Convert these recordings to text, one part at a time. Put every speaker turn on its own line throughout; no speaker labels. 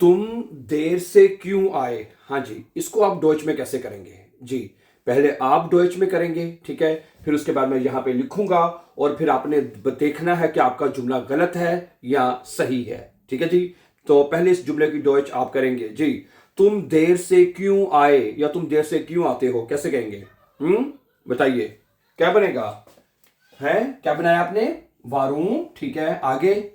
तुम देर से क्यों आए। हाँ जी, इसको आप डॉइच में कैसे करेंगे जी। पहले आप डॉइच में करेंगे, ठीक है, फिर उसके बाद मैं यहां पे लिखूंगा और फिर आपने देखना है कि आपका जुमला गलत है या सही है, ठीक है जी। तो पहले इस जुमले की डॉइच आप करेंगे जी। तुम देर से क्यों आए या तुम देर से क्यों आते हो, कैसे कहेंगे? बताइए क्या बनेगा? है क्या बनाया आपने? वारूम, ठीक है, आगे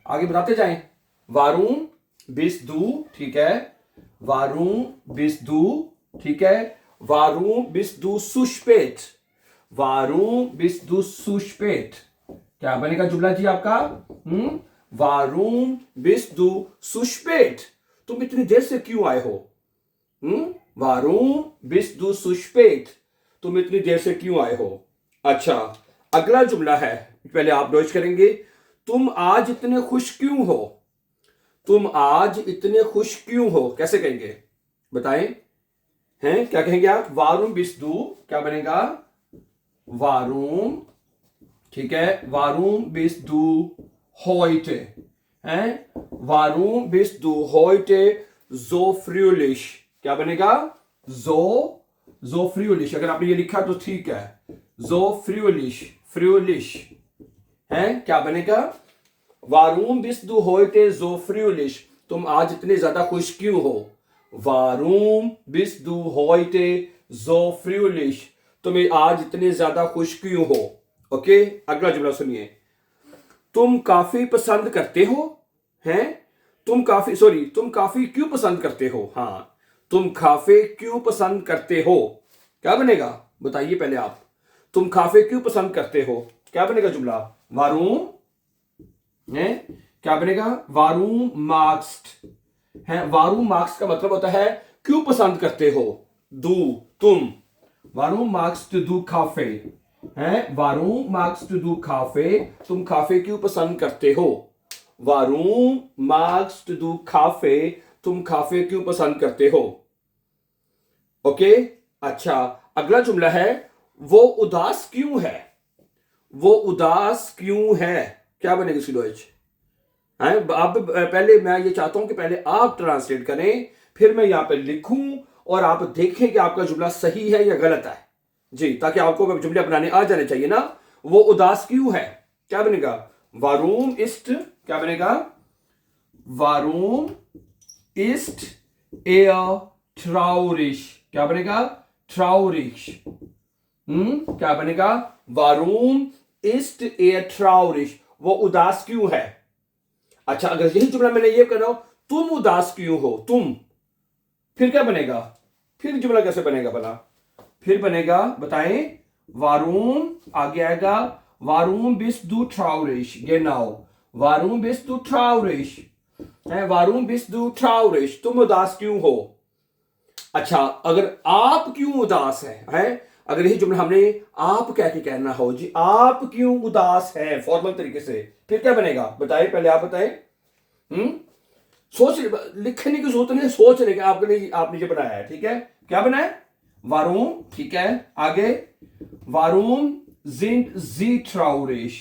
आगे बताते जाएं। वारूम बिस दू, ठीक है, वारूम बिस दू, ठीक है, वारूम बिस दू सुशपेट, वारूम बिस दू सुशपेट। क्या बनेगा जुमला जी आपका? वारूम बिस दू सुशपेट, तुम इतनी देर से क्यों आए हो? वारूम बिस दू सुशपेट, तुम इतनी देर से क्यों आए हो? अच्छा, अगला जुमला है, पहले आप डॉइच करेंगे। तुम आज इतने खुश क्यों हो? तुम आज इतने खुश क्यों हो, कैसे कहेंगे? बताएं। हैं क्या कहेंगे आप? वारूम बिस्दू, क्या बनेगा? वारूम, ठीक है, वारूम बिस्दू होइटे, हैं, वारूम बिस्दू होइटे जो फ्रियोलिश, क्या बनेगा? जो फ्रियोलिश। अगर आपने ये लिखा तो ठीक है, जो फ्रियोलिश, फ्रियोलिश है, क्या बनेगा? वारूम बिस दू होइटे जो फ्रियोलिश, तुम आज इतने ज्यादा खुश क्यों हो? वारूम बिस दू होइटे जो फ्रियोलिश, तुम आज इतने ज्यादा खुश क्यों हो? ओके, अगला जुमला सुनिए। तुम काफी पसंद करते हो, हैं, तुम काफी, सॉरी, तुम काफी क्यों पसंद करते हो? हाँ, तुम काफे क्यों पसंद करते हो, क्या बनेगा? बताइए पहले आप। तुम काफे क्यों पसंद करते हो, क्या बनेगा जुमला? वारूम है, क्या बनेगा? वारूम मार्क्स है, वारूम मार्क्स का मतलब होता है क्यों पसंद करते हो, दू, तुम, वारूम मार्क्स टू दू काफे है, वारूम मार्क्स टू दू काफे, तुम काफे क्यों पसंद करते हो? वारूम मार्क्स टू दू काफे, तुम काफे क्यों पसंद करते हो? ओके, अच्छा, अगला जुमला है, वो उदास क्यों है। वो उदास क्यों है, क्या बनेगी इसकी डॉइच? आप पहले, मैं ये चाहता हूं कि पहले आप ट्रांसलेट करें, फिर मैं यहां पे लिखूं और आप देखें कि आपका जुमला सही है या गलत है जी, ताकि आपको जुमले बनाने आ जाने चाहिए ना। वो उदास क्यों है, क्या बनेगा? वारूम इस्ट, क्या बनेगा? वारूम इस्ट एयर ट्राउरिश, क्या बनेगा? ट्राउरिश, क्या बनेगा? वारूम इस्ट एयर ट्राउरिश, वो उदास क्यों है। अच्छा, अगर यही जुमला मैंने ये कह रहा हूं, तुम उदास क्यों हो, तुम, फिर क्या बनेगा? फिर जुमला कैसे बनेगा भला? फिर बनेगा, बताएं। वारूम, आगे आएगा, वारूम बिस दू ट्राउरिश, genau, वारूम बिस दू ट्राउरिश है, वारूम बिस दू ट्राउरिश, तुम उदास क्यों हो। अच्छा, अगर आप क्यों उदास है, अगर यही जुमला हमने आप कह के कहना हो जी, आप क्यों उदास है, फॉर्मल तरीके से, फिर क्या बनेगा? बताइए पहले आप बताएं। सोच, लिखने की जरूरत नहीं, सोच रहे आपने ये बनाया है, ठीक है, क्या बनाया? वारूम, ठीक है, आगे, वारूम sind sie traurig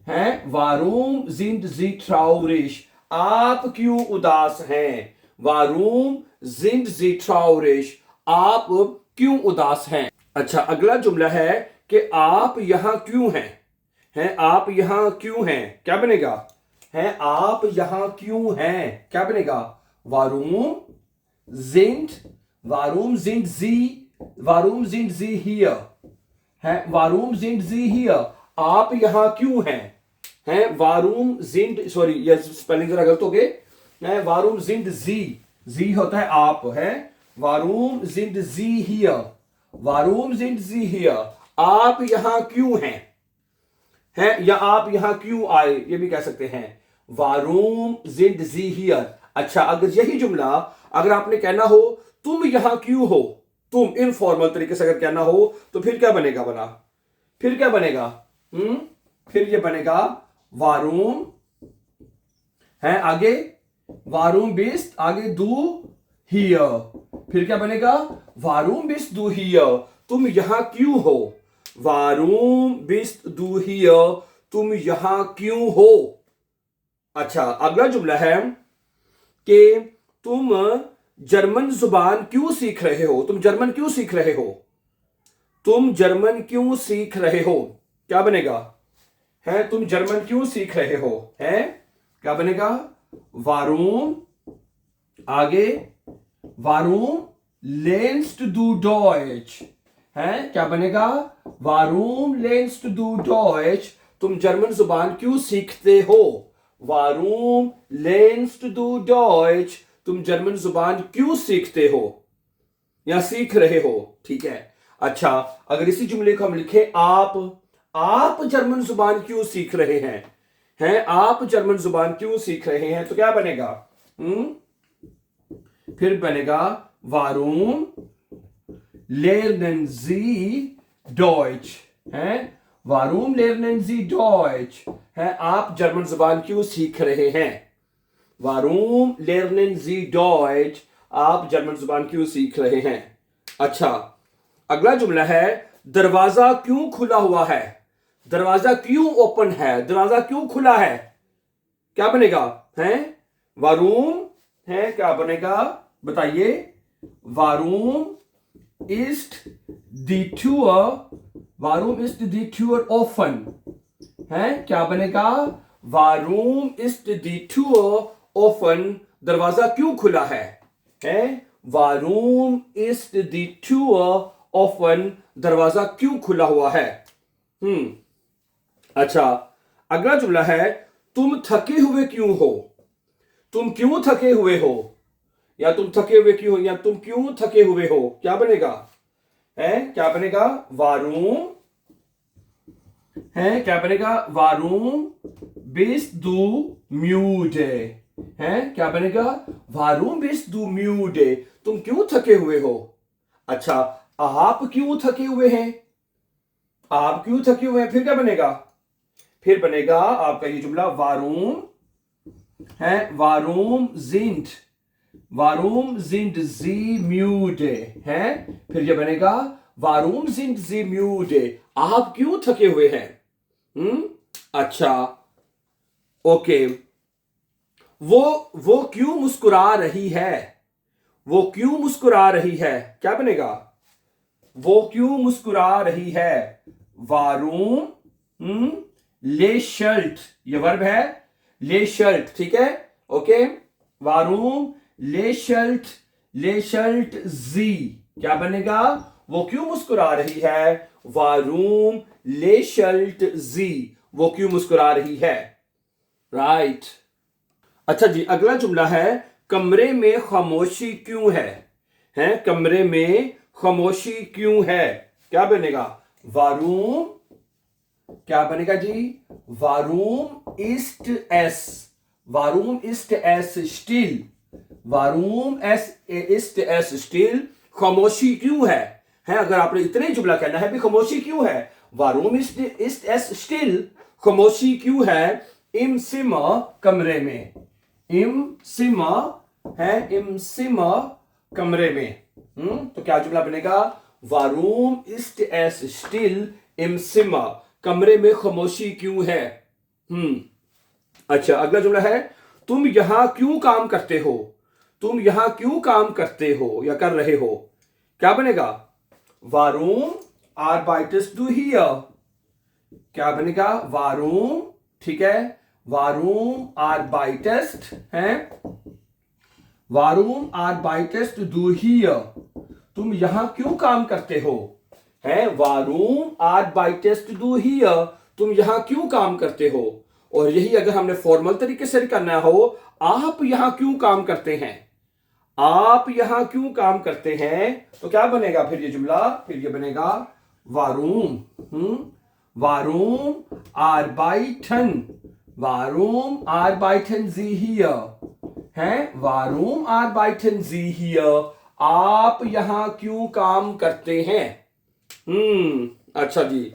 है, वारूम sind sie traurig, आप क्यों उदास हैं। वारूम sind sie traurig, आप क्यों उदास हैं। अच्छा, अगला जुमला है कि आप यहां क्यों हैं, आप यहां क्यों हैं, क्या बनेगा? है, आप यहां क्यों हैं, क्या बनेगा? वारूम sind, वारूम sind sie, वारूम sind sie hier है, वारूम sind sie hier, आप यहां क्यों हैं, वारूम sind, सॉरी ये स्पेलिंग जरा गलत हो गए, है, वारूम sind sie, जी होता है आप, है, वारूम sind sie hier, वारूम sind sie hier, आप यहां क्यों हैं, या आप यहां क्यों आए, ये भी कह सकते हैं, वारूम sind sie hier। अच्छा, अगर यही जुमला अगर आपने कहना हो तुम यहां क्यों हो, तुम इनफॉर्मल तरीके से अगर कहना हो, तो फिर क्या बनेगा बना? फिर क्या बनेगा? फिर ये बनेगा वारूम है, आगे वारूम बिस्ट, आगे दू हियर, फिर क्या बनेगा? वारूम बिस्ट दू हियर, तुम यहां क्यों हो। वारूम बिस्ट दू हियर, तुम यहां क्यों हो। अच्छा, अगला जुमला है कि तुम जर्मन जुबान क्यों सीख रहे हो? तुम जर्मन क्यों सीख रहे हो? तुम जर्मन क्यों सीख रहे हो? क्या बनेगा? है तुम जर्मन क्यों सीख रहे हो? है क्या बनेगा? वारूम, आगे वारूम लेर्नst du Deutsch? है क्या बनेगा? वारूम लेर्नst du Deutsch? तुम जर्मन जुबान क्यों सीखते हो? वारूम लेर्नst du Deutsch? तुम जर्मन जुबान क्यों सीखते हो या सीख रहे हो? ठीक है। अच्छा, अगर इसी जुमले को हम लिखे आप जर्मन जुबान क्यों सीख रहे हैं? हैं आप जर्मन जुबान क्यों सीख रहे हैं, तो क्या बनेगा? फिर बनेगा वारूम lernen Sie Deutsch? हैं वारूम lernen Sie Deutsch? हैं आप जर्मन जुबान क्यों सीख रहे हैं? वारूम lernen Sie Deutsch? आप जर्मन जुबान क्यों सीख रहे हैं? अच्छा, अगला जुमला है दरवाजा क्यों खुला हुआ है? दरवाजा क्यों ओपन है? दरवाजा क्यों खुला है? क्या बनेगा? हैं वारूम, है क्या बनेगा? बताइए। वारूम ist die Tür offen? है क्या बनेगा? वारूम ist die Tür offen? दरवाजा क्यों खुला है? है वारूम ist die Tür offen? दरवाजा क्यों खुला हुआ है? अच्छा, अगला जुमला है तुम थके हुए क्यों हो? तुम क्यों थके हुए हो? या तुम थके हुए क्यों हो, या तुम क्यों थके हुए हो? क्या बनेगा? है क्या बनेगा? वारूम, है क्या बनेगा? वारूम bist du müde? है क्या बनेगा? वारूम bist du müde? तुम क्यों थके हुए हो? अच्छा, आप क्यों थके हुए हैं? आप क्यों थके हुए हैं? फिर क्या बनेगा? फिर बनेगा आपका ये जुमला वारूम, है वारूम sind Sie müde? है फिर ये बनेगा वारूम sind Sie müde? आप क्यों थके हुए हैं? अच्छा, ओके। वो क्यों मुस्कुरा रही है? वो क्यों मुस्कुरा रही है? क्या बनेगा? वो क्यों मुस्कुरा रही है? वारूम लेशल्ट, ये वर्ब है लेशल्ट, ठीक है, ओके। वारूम लेशल्ट जी, क्या बनेगा? वो क्यों मुस्कुरा रही है? वारूम लेशल्ट जी, वो क्यों मुस्कुरा रही है? राइट। अच्छा जी, अगला जुमला है कमरे में खामोशी क्यों है? हैं कमरे में खामोशी क्यों है? क्या बनेगा? वारूम, क्या बनेगा जी? वारूम ist es? वारूम ist es still? वारूम ist es still? खामोशी क्यों है? है अगर आपने इतने जुमला कहना है भी खामोशी क्यों है? वारूम ist es still? खामोशी क्यों है? im Zimmer, कमरे में। im Zimmer है im Zimmer, कमरे में। तो क्या जुमला बनेगा? वारूम ist es still im Zimmer? कमरे में खामोशी क्यों है? अच्छा, अगला जुमला है तुम यहां क्यों काम करते हो? तुम यहां क्यों काम करते हो या कर रहे हो? क्या बनेगा? वारूम arbeitest du hier? क्या बनेगा? वारूम, ठीक है, वारूम arbeitest है, वारूम arbeitest du hier? तुम यहां क्यों काम करते हो? है वारूम arbeitest du hier? तुम यहां क्यों काम करते हो? और यही अगर हमने फॉर्मल तरीके से करना हो, आप यहां क्यों काम करते हैं? आप यहां क्यों काम करते हैं? तो क्या बनेगा फिर ये जुमला? फिर ये बनेगा वारूम, वारूम arbeiten, वारूम arbeiten Sie hier? है वारूम arbeiten Sie hier? आप यहां क्यों काम करते हैं? अच्छा जी,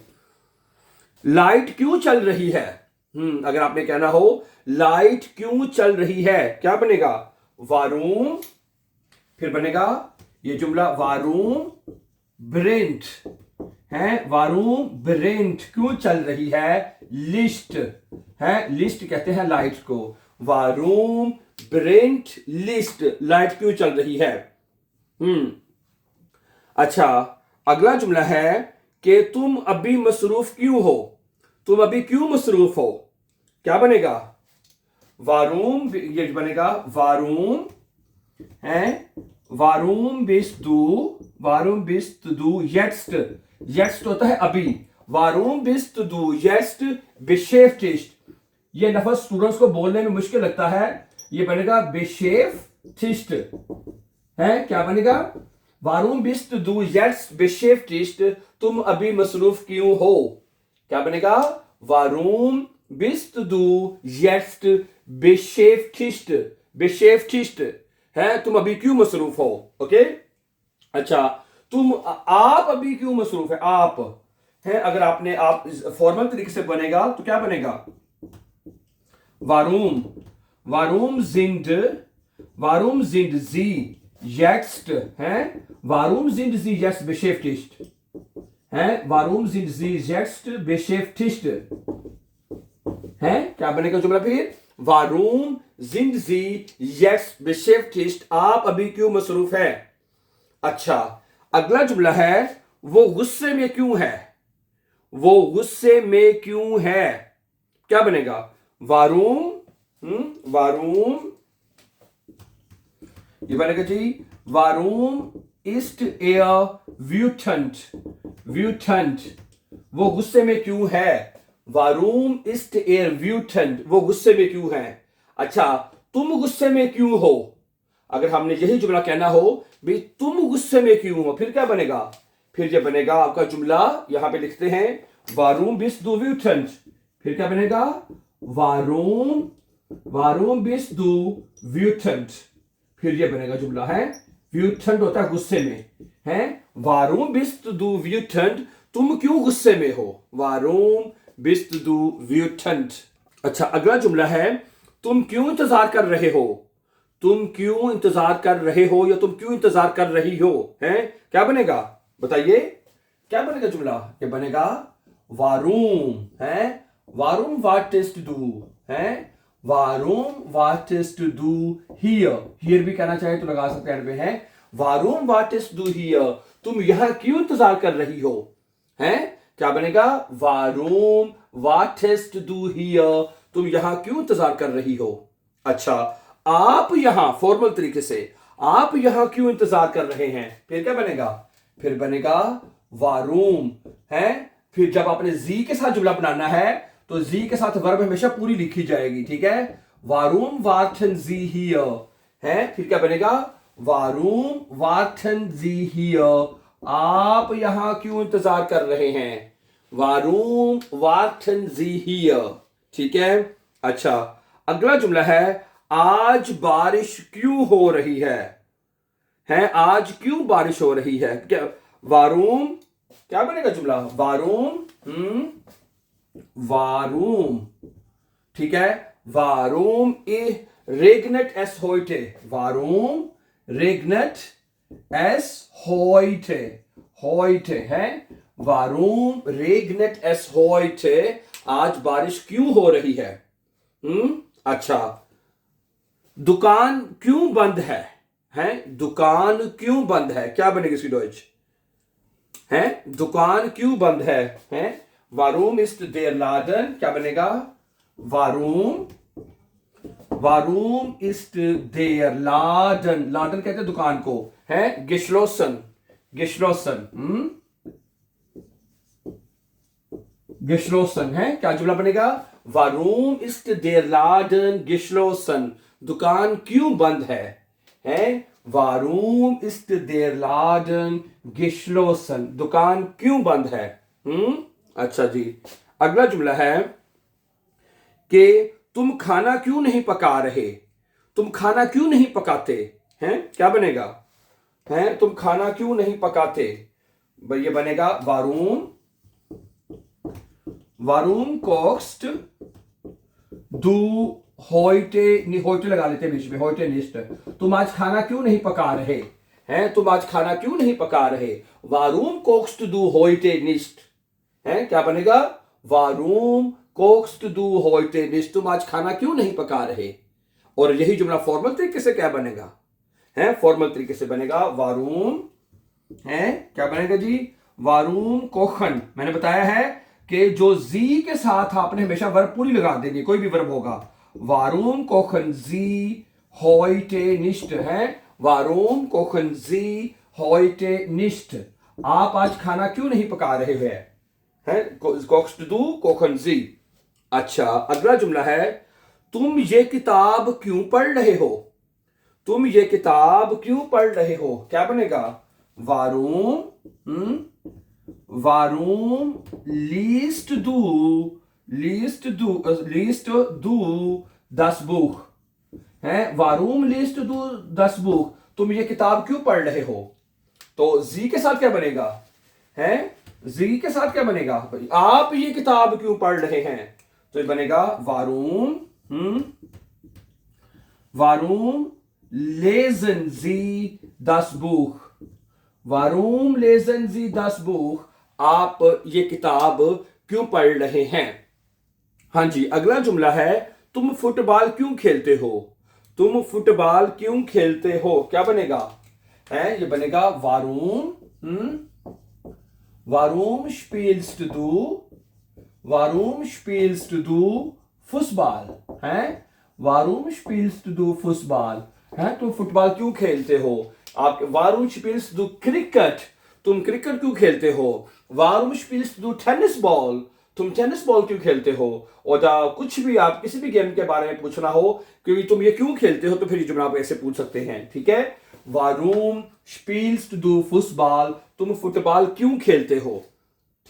लाइट क्यों चल रही है? अगर आपने कहना हो लाइट क्यों चल रही है, क्या बनेगा? वारूम, फिर बनेगा ये जुमला वारूम ब्रेंट, है वारूम ब्रेंट क्यों चल रही है? लिस्ट, है लिस्ट कहते हैं लाइट को। वारूम ब्रेंट लिस्ट लाइट क्यों चल रही है? अच्छा, अगला जुमला है कि तुम अभी मसरूफ क्यों हो? तुम अभी क्यों मसरूफ हो? क्या बनेगा? वारूम, ये बनेगा वारूम है, वारूम बिस्त दू येट्स्ट, येट्स्ट होता है अभी, वारूम बिस्त दू येट्स्ट बेशेफ्टिस्ट। ये लफ्ज स्टूडेंट्स को बोलने में मुश्किल लगता है, ये बनेगा बेशेफ्टिस्ट है। क्या बनेगा? वारूम बिस्त दू येट्स्ट बेशेफ्टिस्ट, तुम अभी मसरूफ क्यों हो? क्या बनेगा? वारूम बिस्त दू येट्स्ट बेशेफ्टिस्ट, बेशेफ्टिस्ट है, तुम अभी क्यों मसरूफ हो? ओके। अच्छा, आप अभी क्यों मसरूफ है? आप है, अगर आपने आप फॉर्मल तरीके से बनेगा तो क्या बनेगा? वारूम, वारूम जिंद जी jetzt है, वारूम जिंद जी jetzt beschäftigt है, वारूम जिंद जी jetzt beschäftigt है। क्या बनेगा जुमला फिर? वारूम जिंद जी jetzt beschäftigt, आप अभी क्यों मसरूफ है? अच्छा, अगला जुमला है वो गुस्से में क्यों है? वो गुस्से में क्यों है? क्या बनेगा? वारूम, वारूम, ये बनेगा जी वारूम ist wütend, wütend, वो गुस्से में क्यों है? वारूम ist wütend, वो गुस्से में क्यों है? अच्छा, तुम गुस्से में क्यों हो? अगर हमने यही जुमला कहना हो भाई तुम गुस्से में क्यों हो, फिर क्या बनेगा? फिर ये बनेगा आपका जुमला, यहां पे लिखते हैं वारूम bist du wütend, फिर क्या बनेगा? वारूम bist du wütend, फिर ये बनेगा जुमला है wütend होता है गुस्से में है, वारूम bist du wütend, तुम क्यों गुस्से में हो? वारूम bist du wütend। अच्छा, अगला जुमला है तुम क्यों इंतजार कर रहे हो? तुम क्यों इंतजार कर रहे हो या तुम क्यों इंतजार कर रही हो हैं? क्या बनेगा? बताइए, क्या बनेगा जुमला? ये बनेगा वारूम है, वारूम वार्टेस्ट डू है, वारूम वार्टेस्ट डू हियर, हियर भी कहना चाहे तो लगा सकते हैं पे है, वारूम वार्टेस्ट डू हियर, तुम यहां क्यों इंतजार कर रही हो हैं? क्या बनेगा? वारूम वार्टेस्ट डू हियर, तुम यहां क्यों इंतजार कर रही हो? अच्छा, आप यहां फॉर्मल तरीके से आप यहां क्यों इंतजार कर रहे हैं? फिर क्या बनेगा? फिर बनेगा वारूम है, फिर जब आपने जी के साथ जुमला बनाना है तो जी के साथ वर्ब हमेशा पूरी लिखी जाएगी, ठीक है? वारूम वार्टन जी हियर है, फिर क्या बनेगा? वारूम वार्टन जी हियर, आप यहां क्यों इंतजार कर रहे हैं? वारूम वार्टन जी हियर, ठीक है? अच्छा, अगला जुमला है आज बारिश क्यों हो रही है? आज क्यों बारिश हो रही है? क्या वारूम, क्या बनेगा जुमला? वारूम, वारूम, ठीक है? वारूम रेगनेट एस होइटे, वारूम रेगनेट एस होइटे, होइटे है, वारूम रेगनेट एस होइटे, आज बारिश क्यों हो रही है? अच्छा, दुकान क्यों बंद है? दुकान क्यों बंद है? क्या बनेगी इसकी डॉइच? दुकान क्यों बंद है? वारूम इस्ट देयर लाडन, क्या बनेगा? वारूम, वारूम इस्ट देयर लाडन, लाडन कहते हैं दुकान को है, गिश्लोसन, गिश्लोसन, गिश्लोसन है। क्या जुमला बनेगा? वारूम इस्ट देयर लाडन गिश्लोसन, दुकान क्यों बंद है? वारूम इस्ट देयर लाडन गिश्लोसन, दुकान क्यों बंद है? अच्छा जी, अगला जुमला है कि तुम खाना क्यों नहीं पका रहे? तुम खाना क्यों नहीं पकाते हैं? क्या बनेगा? तुम खाना क्यों नहीं पकाते? ये बनेगा वारूम, वारूम कोक्स्ट दू होइटे, होइटे लगा लेते हैं बीच में, होइटे निस्ट, तुम आज खाना क्यों नहीं पका रहे हैं? तुम आज खाना क्यों नहीं पका रहे? वारूम कोक्स्ट दू होइटे निस्ट है, क्या बनेगा? वारूम कोक्स्ट दू होइटे निस्ट, तुम आज खाना क्यों नहीं पका रहे? और यही जुमला फॉर्मल तरीके से क्या बनेगा, है फॉर्मल तरीके से बनेगा वारूम, है क्या बनेगा जी, वारूम कोखन। मैंने बताया है कि जो जी के साथ आपने हमेशा वर्ब पूरी लगा देनी, कोई भी वर्ब होगा। वारूम कोखन जी होइटे निष्ठ, है वारूम कोखन जी होइटे निष्ठ, आप आज खाना क्यों नहीं पका रहे हैं, कोक्स्ट दू कोखन जी। अच्छा अगला जुमला है, तुम ये किताब क्यों पढ़ रहे हो, तुम ये किताब क्यों पढ़ रहे हो, क्या बनेगा, वारूम वारूम लीस्ट दू दस बुक, है वारूम लीस्ट दू दस बुक, तुम ये किताब क्यों पढ़ रहे हो। तो जी के साथ क्या बनेगा, है जी के साथ क्या बनेगा, आप ये किताब क्यों पढ़ रहे हैं, तो ये बनेगा वारूम वारूम लेजन जी दस बुक, वारूम लेजन जी दस बुक, आप ये किताब क्यों पढ़ रहे हैं। हाँ जी अगला जुमला है, तुम फुटबॉल क्यों खेलते हो, तुम फुटबॉल क्यों खेलते हो, क्या बनेगा, है ये बनेगा वारूम स्पील्स्ट दू फुटबॉल, है वारूम स्पील्स्ट दू फुटबॉल, है तुम फुटबॉल क्यों खेलते हो। आप वारूम स्पील्स्ट दू क्रिकेट, तुम क्रिकेट क्यों खेलते हो। वारूम स्पील्स्ट दू टेनिस बॉल, तुम टेनिस बॉल क्यों खेलते हो। और कुछ भी आप किसी भी गेम के बारे में पूछना हो क्योंकि तुम ये क्यों खेलते हो, तो फिर ये जुमला आप ऐसे पूछ सकते हैं, ठीक है। वारूम स्पील्स्ट दू फुटबॉल, तुम फुटबॉल क्यों खेलते हो,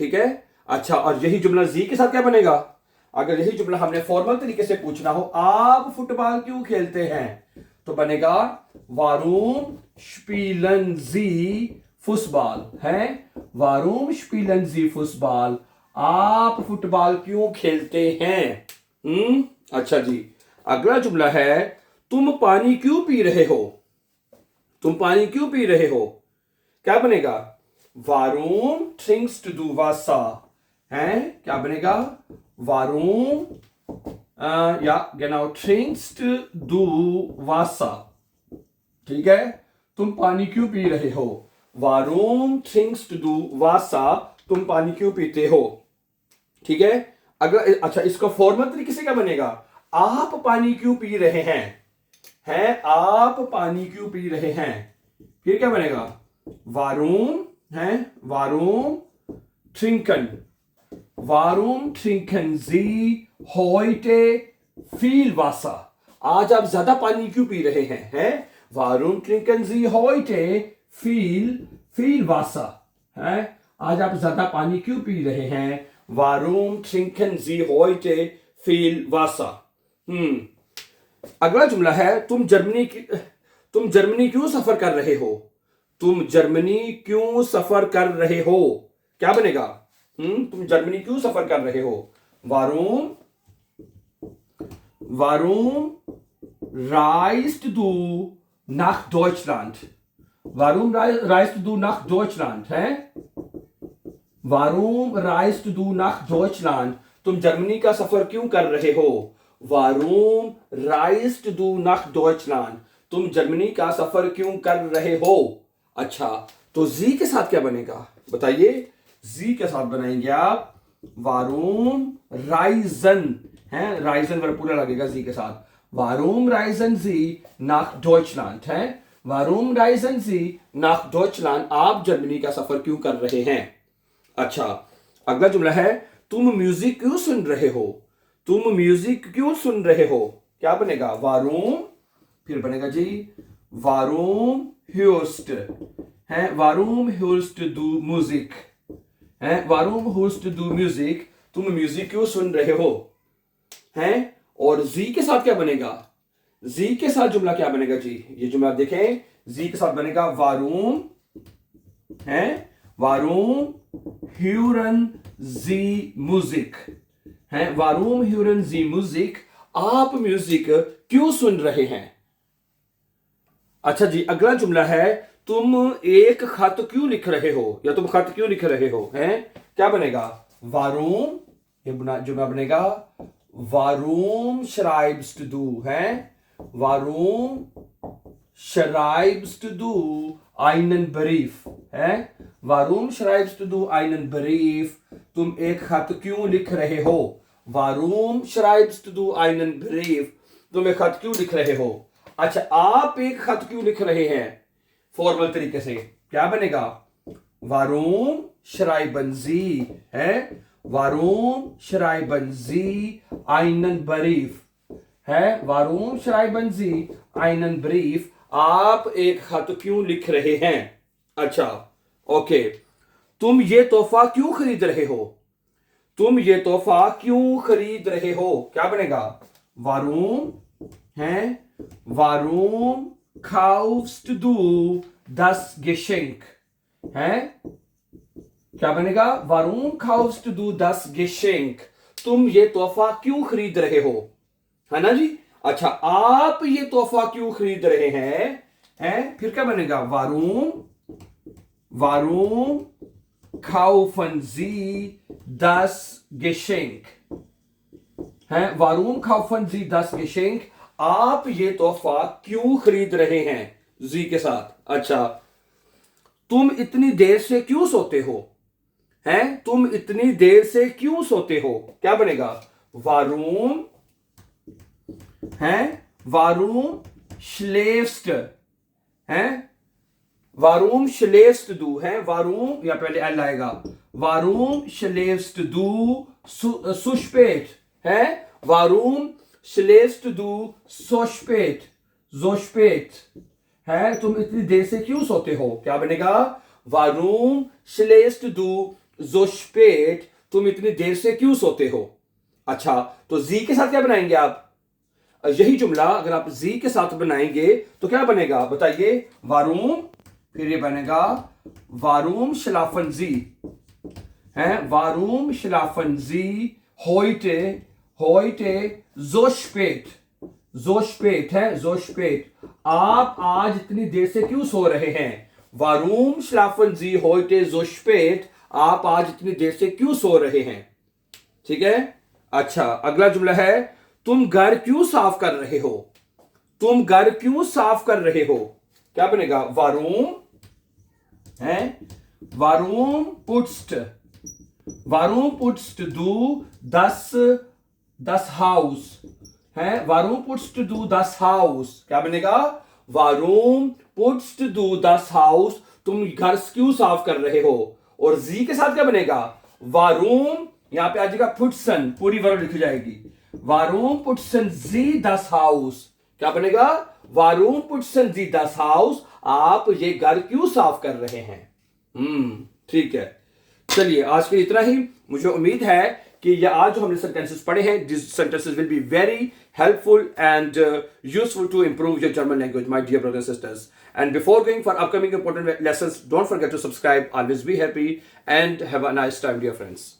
ठीक है। अच्छा और यही जुमला जी के साथ क्या बनेगा, अगर यही जुमला हमने फॉर्मल तरीके से पूछना हो, आप फुटबॉल क्यों खेलते हैं, तो बनेगा वारूम स्पीलन जी फुटबॉल, है वारूम स्पीलन जी फुटबॉल, आप फुटबॉल क्यों खेलते हैं। अच्छा जी अगला जुमला है, तुम पानी क्यों पी रहे हो, तुम पानी क्यों पी रहे हो, क्या बनेगा, वारूम ट्रिंक्स टू दू वासा, है क्या बनेगा, वारूम या genau trinkst du Wasser, ठीक है, तुम पानी क्यों पी रहे हो, वारूम trinkst du Wasser, तुम पानी क्यों पीते हो, ठीक है। अगर अच्छा इसका फॉर्मल तरीके से क्या बनेगा, आप पानी क्यों पी रहे हैं आप पानी क्यों पी रहे हैं, फिर क्या बनेगा, वारूम, है वारूम trinken, वारूम trinken Sie heute viel Wasser, आज आप ज्यादा पानी क्यों पी रहे हैं वारूम trinken Sie heute viel Wasser, है आज आप ज्यादा पानी क्यों पी रहे हैं, वारूम trinken Sie heute viel Wasser। अगला जुमला है, तुम जर्मनी क्यों सफर कर रहे हो, तुम जर्मनी क्यों सफर कर रहे हो, क्या बनेगा, तुम जर्मनी क्यों सफर कर रहे हो, वारूम reist du nach Deutschland, वारूम reist du nach Deutschland, है वारूम reist du nach Deutschland, तुम जर्मनी का सफर क्यों कर रहे हो, वारूम reist du nach Deutschland, तुम जर्मनी का सफर क्यों कर रहे हो। अच्छा तो जी के साथ क्या बनेगा बताइए, जी के साथ बनाएंगे आप वारूम राइजन, है राइजन वर्ब पूरा लगेगा जी के साथ, वारूम राइजन जी नाख डॉइचलैंड, है वारूम राइजन जी नाख डॉइचलैंड, आप जर्मनी का सफर क्यों कर रहे हैं। अच्छा अगला जुमला है, तुम म्यूजिक क्यों सुन रहे हो, तुम म्यूजिक क्यों सुन रहे हो, क्या बनेगा, वारूम, फिर बनेगा जी वारूम hörst, है वारूम hörst du म्यूजिक, है वारूम hörst du म्यूजिक, तुम म्यूजिक क्यों सुन रहे हो, हैं। और जी के साथ क्या बनेगा, जी के साथ जुमला क्या बनेगा जी, ये जुमला देखें, जी के साथ बनेगा वारूम, है वारूम ह्यूरन जी म्यूजिक, है वारूम ह्यूरन जी म्यूजिक, आप म्यूजिक क्यों सुन रहे हैं। अच्छा जी अगला जुमला है, तुम एक खत क्यों लिख रहे हो, या तुम खत क्यों लिख रहे हो, हैं क्या बनेगा, वारूम, ये जुमला बनेगा वारूम schreibst du, है वारूम schreibst du einen Brief है वारूम schreibst du einen Brief तुम एक खत क्यों लिख रहे हो वारूम schreibst du einen Brief तुम एक खत क्यों लिख रहे हो अच्छा आप एक खत क्यों लिख रहे हैं फॉर्मल तरीके से क्या बनेगा वारूम schreiben Sie है वारूम schreiben Sie einen Brief है वारूम schreiben Sie einen Brief आप एक खत क्यों लिख रहे हैं अच्छा ओके तुम ये तोहफा क्यों खरीद रहे हो तुम ये तोहफा क्यों खरीद रहे हो क्या बनेगा वारूम है वारूम kaufst du das Geschenk है क्या बनेगा वारूम kaufst du das Geschenk तुम ये तोहफा क्यों खरीद रहे हो है ना जी अच्छा आप ये तोहफा क्यों खरीद रहे हैं फिर क्या बनेगा वारूम वारूम kaufen Sie das Geschenk है वारूम kaufen Sie das Geschenk आप ये तोहफा क्यों खरीद रहे हैं जी के साथ अच्छा तुम इतनी देर से क्यों सोते हो हैं तुम इतनी देर से क्यों सोते हो क्या बनेगा वारूम है वारूम schläfst है वारूम schläfst du है वारूम या पहले एल आएगा वारूम schläfst du so spät है वारूम schläfst du so spät है तुम इतनी देर से क्यों सोते हो क्या बनेगा वारूम schläfst du so spät तुम इतनी देर से क्यों सोते हो अच्छा तो जी के साथ क्या बनाएंगे आप यही जुमला अगर आप जी के साथ बनाएंगे तो क्या बनेगा बताइए वारूम फिर ये बनेगा वारूम schlafen Sie है वारूम schlafen Sie heute so spät है so spät आप आज इतनी देर से क्यों सो रहे हैं वारूम schlafen Sie heute so spät आप आज इतनी देर से क्यों सो रहे हैं ठीक है अच्छा अगला जुमला है तुम घर क्यों साफ कर रहे हो तुम घर क्यों साफ कर रहे हो क्या बनेगा वारूम है वारूम पुट्स्ट du das Haus है वारूम पुट्स्ट du das Haus क्या बनेगा वारूम पुट्स्ट du das Haus तुम घर क्यों साफ कर रहे हो और जी के साथ क्या बनेगा वारूम यहां पे आ जाएगा पुट्सन पूरी वर्ड लिखी जाएगी वारूम पुट्सन Sie das Haus क्या बनेगा वारूम पुट्सन Sie das Haus आप ये घर क्यों साफ कर रहे हैं ठीक है चलिए आज के लिए इतना ही मुझे उम्मीद है कि ये आज जो हमने सेंटेंसेस पढ़े हैं this sentences will be very helpful and useful to improve your German language, my dear brothers and sisters. And before going for upcoming important lessons, don't forget to subscribe. Always be happy and have a nice time, dear friends.